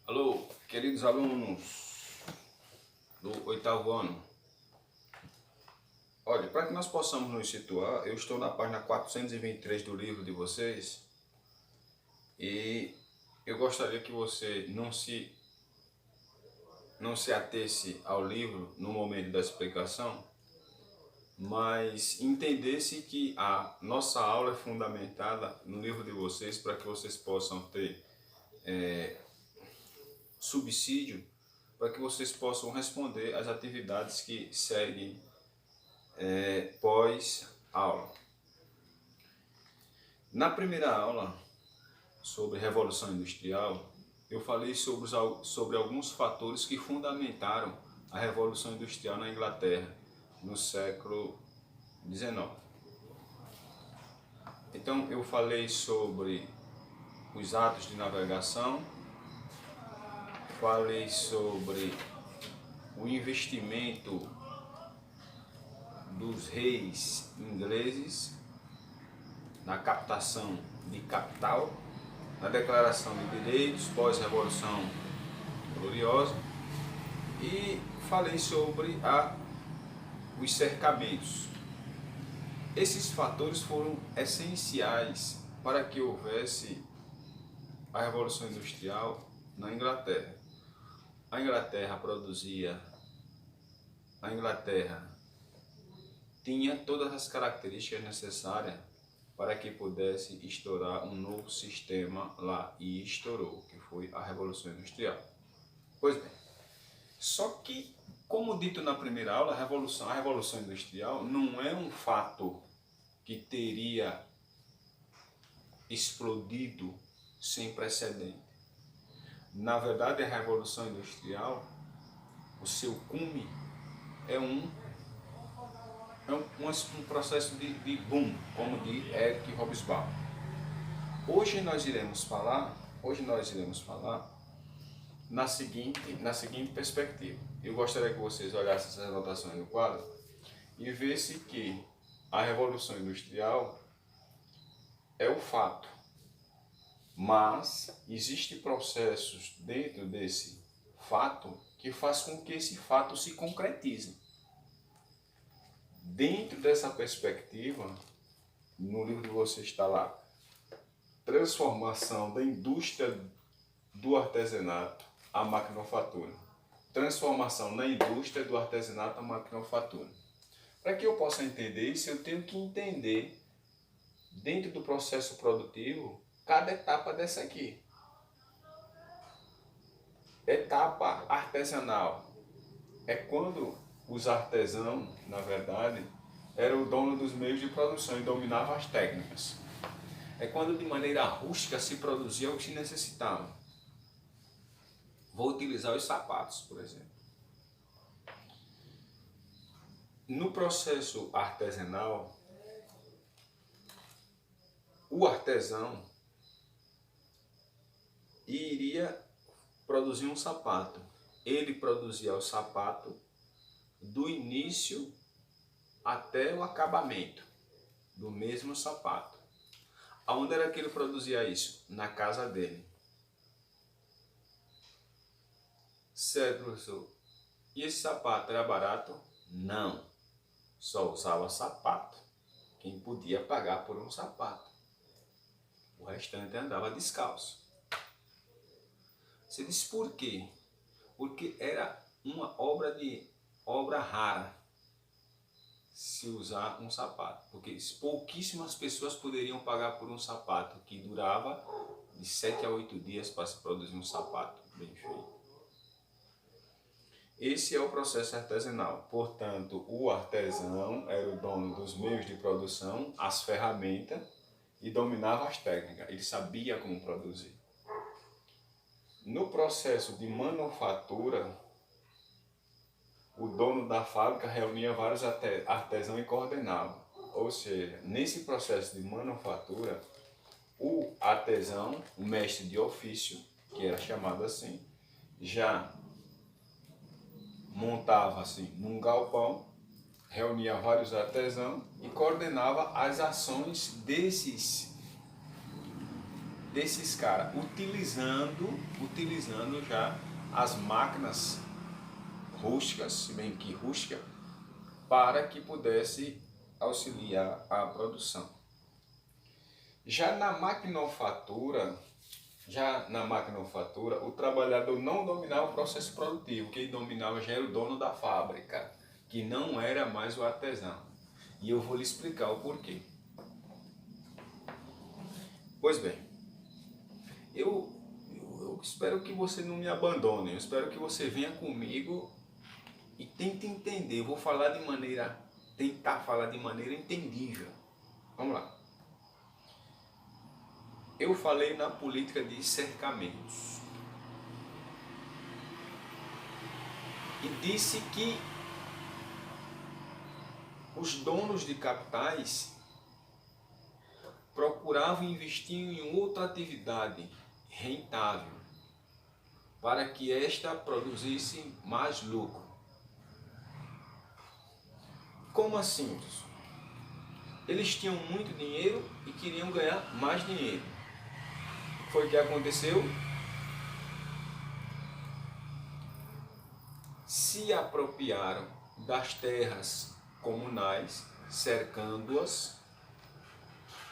Alô, queridos alunos do oitavo ano. Olha, para que nós possamos nos situar, eu estou na página 423 do livro de vocês e eu gostaria que você não se atesse ao livro no momento da explicação, mas entendesse que a nossa aula é fundamentada no livro de vocês para que vocês possam ter subsídio, para que vocês possam responder às atividades que seguem pós-aula. Na primeira aula sobre Revolução Industrial, eu falei sobre alguns fatores que fundamentaram a Revolução Industrial na Inglaterra no século XIX. Então eu falei sobre os atos de navegação, falei sobre o investimento dos reis ingleses na captação de capital, na declaração de direitos pós-revolução gloriosa, e falei sobre os cercamentos. Esses fatores foram essenciais para que houvesse a Revolução Industrial na Inglaterra. A Inglaterra tinha todas as características necessárias para que pudesse estourar um novo sistema lá, e estourou, que foi a Revolução Industrial. Pois bem, só que, como dito na primeira aula, a Revolução Industrial não é um fato que teria explodido sem precedente. Na verdade, a Revolução Industrial, o seu cume é um processo de boom, como diz Eric Hobsbawm. Hoje nós iremos falar na seguinte perspectiva. Eu gostaria que vocês olhassem essas anotações no quadro e vissem que a Revolução Industrial é o fato, mas existem processos dentro desse fato que faz com que esse fato se concretize. Dentro dessa perspectiva, no livro de vocês está lá, transformação da indústria do artesanato à maquinofatura. Transformação na indústria do artesanato à maquinofatura. Para que eu possa entender isso, eu tenho que entender, dentro do processo produtivo, cada etapa dessa aqui. Etapa artesanal é quando os artesãos, na verdade, eram o dono dos meios de produção e dominavam as técnicas. É quando de maneira rústica se produzia o que se necessitava. Vou utilizar os sapatos, por exemplo. No processo artesanal, o artesão iria produzir um sapato. Ele produzia o sapato do início até o acabamento do mesmo sapato. Aonde era que ele produzia isso? Na casa dele. Certo, professor? E esse sapato era barato? Não. Só usava sapato quem podia pagar por um sapato. O restante andava descalço. Você diz por quê? Porque era uma obra rara se usar um sapato, porque pouquíssimas pessoas poderiam pagar por um sapato que durava de 7 a 8 dias para se produzir um sapato bem feito. Esse é o processo artesanal. Portanto, o artesão era o dono dos meios de produção, as ferramentas, e dominava as técnicas. Ele sabia como produzir. No processo de manufatura, o dono da fábrica reunia vários artesãos e coordenava. Ou seja, nesse processo de manufatura, o artesão, o mestre de ofício, que era chamado assim, já montava-se num galpão, reunia vários artesãos e coordenava as ações desses desses caras utilizando já as máquinas rústicas, se bem que rústica, para que pudesse auxiliar a produção. Já na maquinofatura, o trabalhador não dominava o processo produtivo, quem dominava já era o dono da fábrica, que não era mais o artesão. E eu vou lhe explicar o porquê. Pois bem, eu espero que você não me abandone, eu espero que você venha comigo e tente entender. Eu vou tentar falar de maneira entendível. Vamos lá. Eu falei na política de cercamentos e disse que os donos de capitais procuravam investir em outra atividade rentável para que esta produzisse mais lucro. Como assim? Eles tinham muito dinheiro e queriam ganhar mais dinheiro. Foi o que aconteceu? Se apropriaram das terras comunais, cercando-as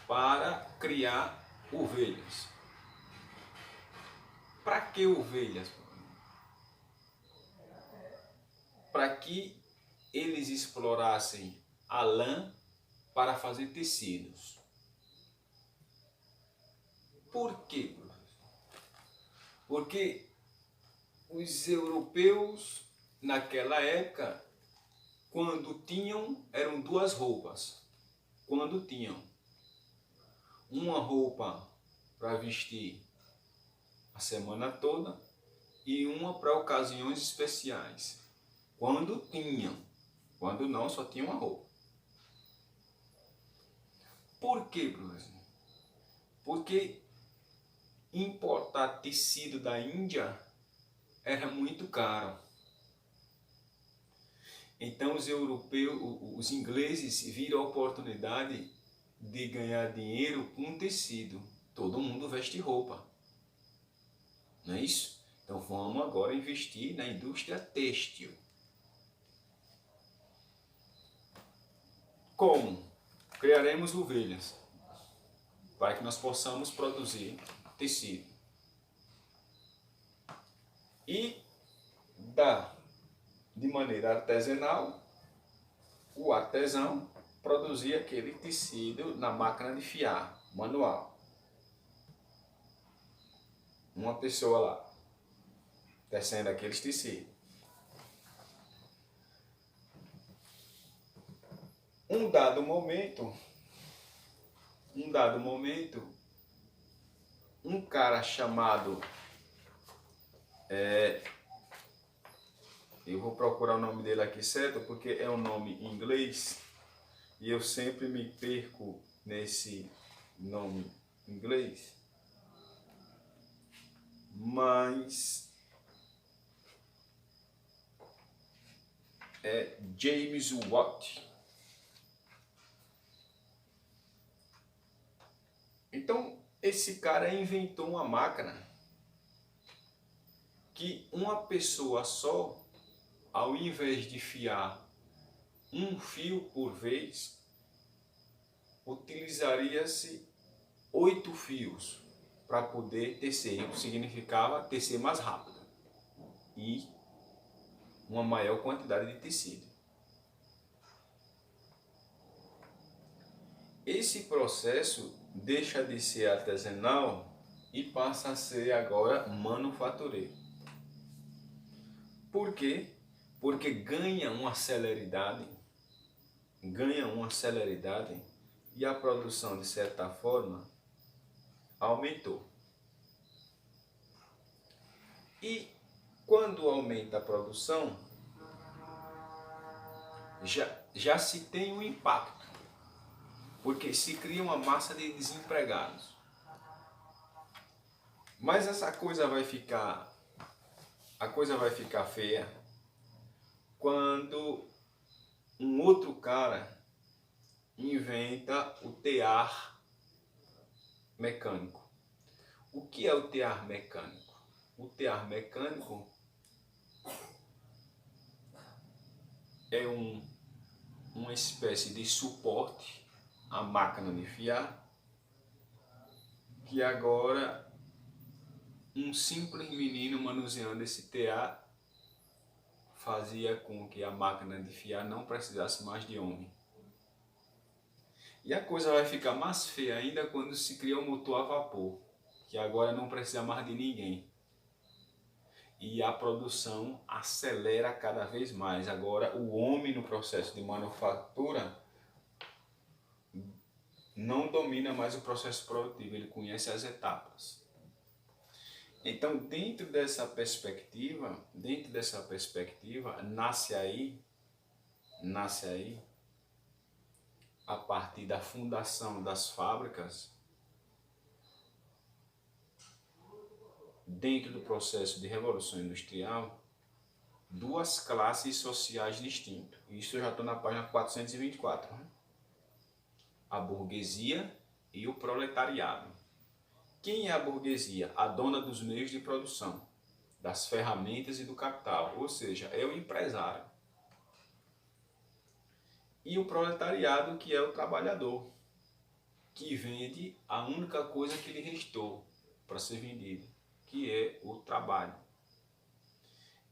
para criar ovelhas. Para que ovelhas? Para que eles explorassem a lã para fazer tecidos. Por quê? Porque os europeus, naquela época, quando tinham, eram duas roupas. Quando tinham uma roupa para vestir a semana toda e uma para ocasiões especiais. Quando tinham, quando não, só tinha uma roupa. Por quê, professor? Porque importar tecido da Índia era muito caro. Então os europeus, os ingleses viram a oportunidade de ganhar dinheiro com tecido. Todo mundo veste roupa, não é isso? Então vamos agora investir na indústria têxtil. Como? Criaremos ovelhas para que nós possamos produzir tecido. E de maneira artesanal, o artesão produzia aquele tecido na máquina de fiar, manual. Uma pessoa lá, tecendo aqueles tecidos. Um dado momento, um cara chamado, eu vou procurar o nome dele aqui certo, porque é um nome em inglês, e eu sempre me perco nesse nome em inglês, mas é James Watt. Então, esse cara inventou uma máquina que uma pessoa só, ao invés de fiar um fio por vez, utilizaria-se 8 fios para poder tecer. Isso significava tecer mais rápido e uma maior quantidade de tecido. Esse processo deixa de ser artesanal e passa a ser agora manufatureiro. Por quê? Porque ganha uma celeridade e a produção, de certa forma, aumentou. E quando aumenta a produção, já se tem um impacto, porque se cria uma massa de desempregados. Mas a coisa vai ficar feia quando um outro cara inventa o tear mecânico. O que é o tear mecânico? O tear mecânico é uma espécie de suporte à máquina de fiar, que agora um simples menino manuseando esse tear fazia com que a máquina de fiar não precisasse mais de homem. E a coisa vai ficar mais feia ainda quando se cria o motor a vapor, que agora não precisa mais de ninguém. E a produção acelera cada vez mais. Agora o homem no processo de manufatura não domina mais o processo produtivo, ele conhece as etapas. Então, dentro dessa perspectiva, nasce aí, a partir da fundação das fábricas, dentro do processo de revolução industrial, duas classes sociais distintas. Isso eu já estou na página 424. A burguesia e o proletariado. Quem é a burguesia? A dona dos meios de produção, das ferramentas e do capital, ou seja, é o empresário. E o proletariado, que é o trabalhador, que vende a única coisa que lhe restou para ser vendida, que é o trabalho.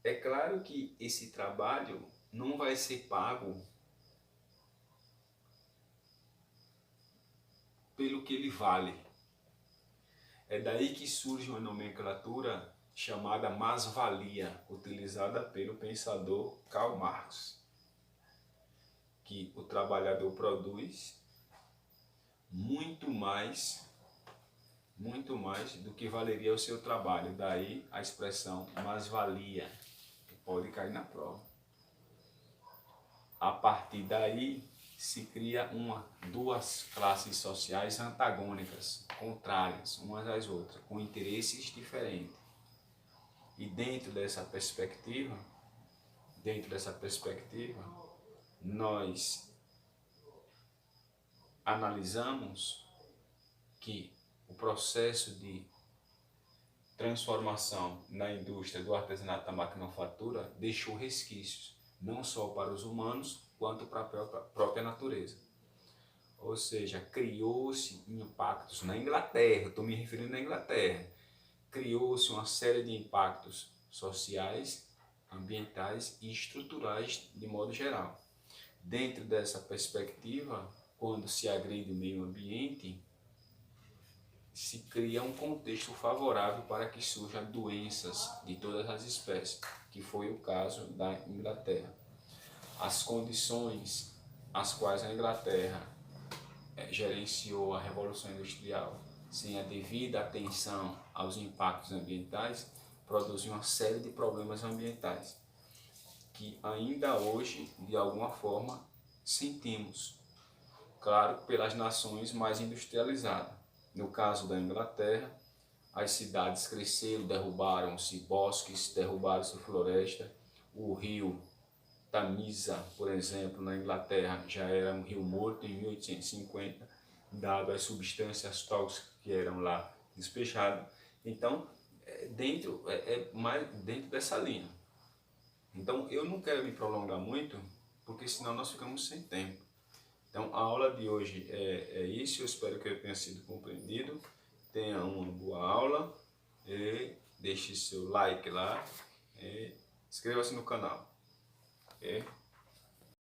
É claro que esse trabalho não vai ser pago pelo que ele vale. É daí que surge uma nomenclatura chamada mais-valia, utilizada pelo pensador Karl Marx, que o trabalhador produz muito mais do que valeria o seu trabalho. Daí a expressão mais-valia, que pode cair na prova. A partir daí se cria duas classes sociais antagônicas, contrárias umas às outras, com interesses diferentes. E dentro dessa perspectiva, nós analisamos que o processo de transformação na indústria do artesanato da maquinofatura deixou resquícios, não só para os humanos, quanto para a própria natureza. Ou seja, criou-se impactos na Inglaterra, estou me referindo à Inglaterra, criou-se uma série de impactos sociais, ambientais e estruturais de modo geral. Dentro dessa perspectiva, quando se agride o meio ambiente, se cria um contexto favorável para que surjam doenças de todas as espécies, que foi o caso da Inglaterra. As condições às quais a Inglaterra gerenciou a Revolução Industrial, sem a devida atenção aos impactos ambientais, produziu uma série de problemas ambientais que ainda hoje, de alguma forma, sentimos, claro, pelas nações mais industrializadas. No caso da Inglaterra, as cidades cresceram, derrubaram-se bosques, derrubaram-se floresta, o rio Tamisa, por exemplo, na Inglaterra, já era um rio morto em 1850, dado as substâncias tóxicas que eram lá despejadas. Então, mais dentro dessa linha. Então, eu não quero me prolongar muito, porque senão nós ficamos sem tempo. Então, a aula de hoje é isso. Eu espero que eu tenha sido compreendido. Tenha uma boa aula e deixe seu like lá e inscreva-se no canal.